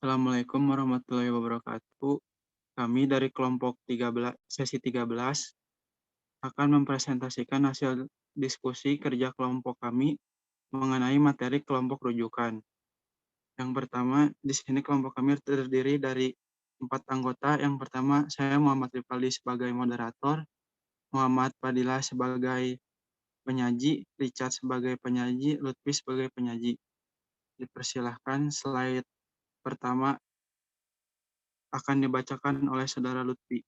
Assalamualaikum warahmatullahi wabarakatuh. Kami dari kelompok 13, sesi 13 akan mempresentasikan hasil diskusi kerja kelompok kami mengenai materi kelompok rujukan. Yang pertama, di sini kelompok kami terdiri dari 4 anggota. Yang pertama, saya Muhammad Rifaldi sebagai moderator, Muhammad Fadilah sebagai penyaji, Richard sebagai penyaji, Lutfi sebagai penyaji. Dipersilahkan slide pertama akan dibacakan oleh Saudara Lutfi.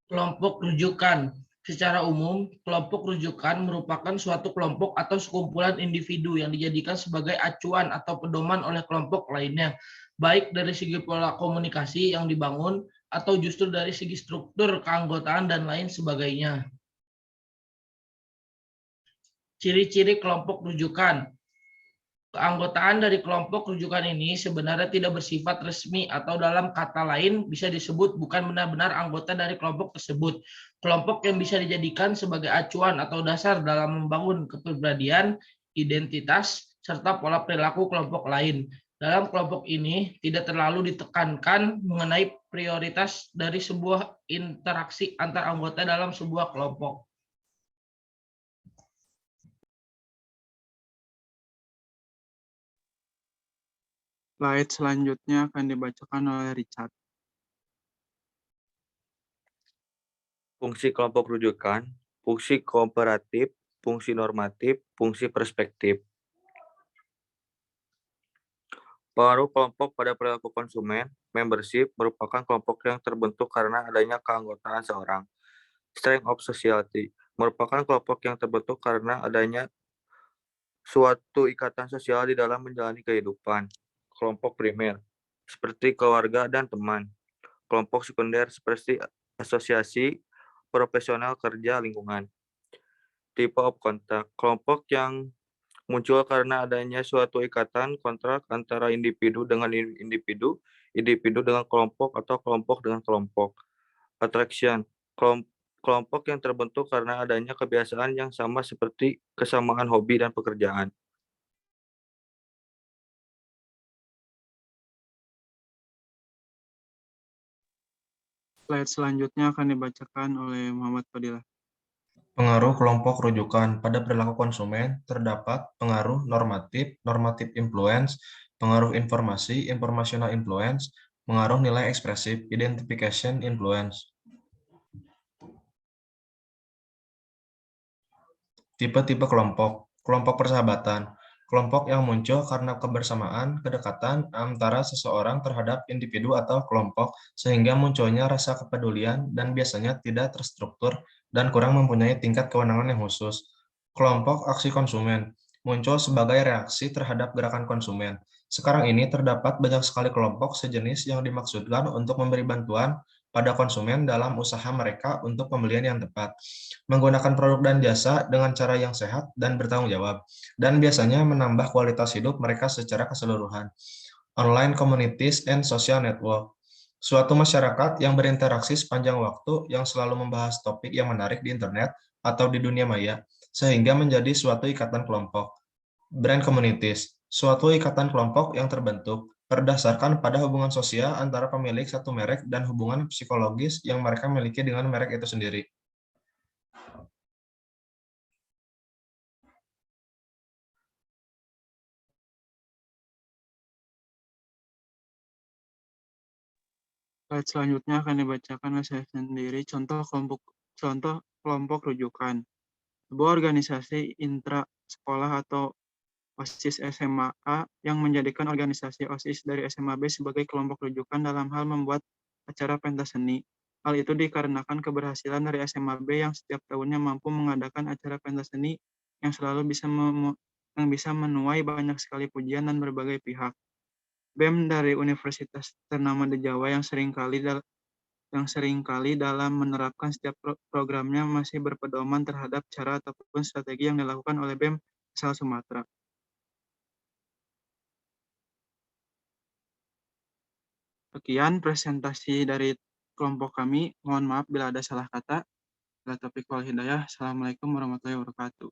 Kelompok rujukan. Secara umum, kelompok rujukan merupakan suatu kelompok atau sekumpulan individu yang dijadikan sebagai acuan atau pedoman oleh kelompok lainnya, baik dari segi pola komunikasi yang dibangun atau justru dari segi struktur keanggotaan dan lain sebagainya. Ciri-ciri kelompok rujukan. Keanggotaan dari kelompok rujukan ini sebenarnya tidak bersifat resmi atau dalam kata lain bisa disebut bukan benar-benar anggota dari kelompok tersebut. Kelompok yang bisa dijadikan sebagai acuan atau dasar dalam membangun kepribadian, identitas, serta pola perilaku kelompok lain. Dalam kelompok ini tidak terlalu ditekankan mengenai prioritas dari sebuah interaksi antar anggota dalam sebuah kelompok. Slide selanjutnya akan dibacakan oleh Richard. Fungsi kelompok rujukan, fungsi kooperatif, fungsi normatif, fungsi perspektif. Pengaruh kelompok pada perilaku konsumen, membership, merupakan kelompok yang terbentuk karena adanya keanggotaan seorang. Strength of society, merupakan kelompok yang terbentuk karena adanya suatu ikatan sosial di dalam menjalani kehidupan. Kelompok primer, seperti keluarga dan teman. Kelompok sekunder, seperti asosiasi, profesional, kerja, lingkungan. Type of contact, kelompok yang muncul karena adanya suatu ikatan kontrak antara individu dengan individu, individu dengan kelompok, atau kelompok dengan kelompok. Attraction, kelompok yang terbentuk karena adanya kebiasaan yang sama seperti kesamaan hobi dan pekerjaan. Slide selanjutnya akan dibacakan oleh Muhammad Fadilah. Pengaruh kelompok rujukan pada perilaku konsumen terdapat pengaruh normatif, normative influence, pengaruh informasi, informational influence, pengaruh nilai ekspresif, identification influence. Tipe-tipe kelompok, kelompok persahabatan, kelompok yang muncul karena kebersamaan, kedekatan antara seseorang terhadap individu atau kelompok, sehingga munculnya rasa kepedulian dan biasanya tidak terstruktur dan kurang mempunyai tingkat kewenangan yang khusus. Kelompok aksi konsumen, muncul sebagai reaksi terhadap gerakan konsumen. Sekarang ini terdapat banyak sekali kelompok sejenis yang dimaksudkan untuk memberi bantuan pada konsumen dalam usaha mereka untuk pembelian yang tepat, menggunakan produk dan jasa dengan cara yang sehat dan bertanggung jawab, dan biasanya menambah kualitas hidup mereka secara keseluruhan. Online communities and social network, suatu masyarakat yang berinteraksi sepanjang waktu yang selalu membahas topik yang menarik di internet atau di dunia maya, sehingga menjadi suatu ikatan kelompok. Brand communities, suatu ikatan kelompok yang terbentuk berdasarkan pada hubungan sosial antara pemilik satu merek dan hubungan psikologis yang mereka miliki dengan merek itu sendiri. Slide selanjutnya akan dibacakan oleh saya sendiri contoh kelompok rujukan. Sebuah organisasi intra sekolah atau OSIS SMA A yang menjadikan organisasi OSIS dari SMA B sebagai kelompok rujukan dalam hal membuat acara pentas seni. Hal itu dikarenakan keberhasilan dari SMA B yang setiap tahunnya mampu mengadakan acara pentas seni yang selalu bisa menuai banyak sekali pujian dan berbagai pihak. BEM dari universitas ternama di Jawa yang seringkali dalam menerapkan setiap programnya masih berpedoman terhadap cara ataupun strategi yang dilakukan oleh BEM asal Sumatera. Sekian presentasi dari kelompok kami. Mohon maaf bila ada salah kata. Bila taufiq wal hidayah. Assalamualaikum warahmatullahi wabarakatuh.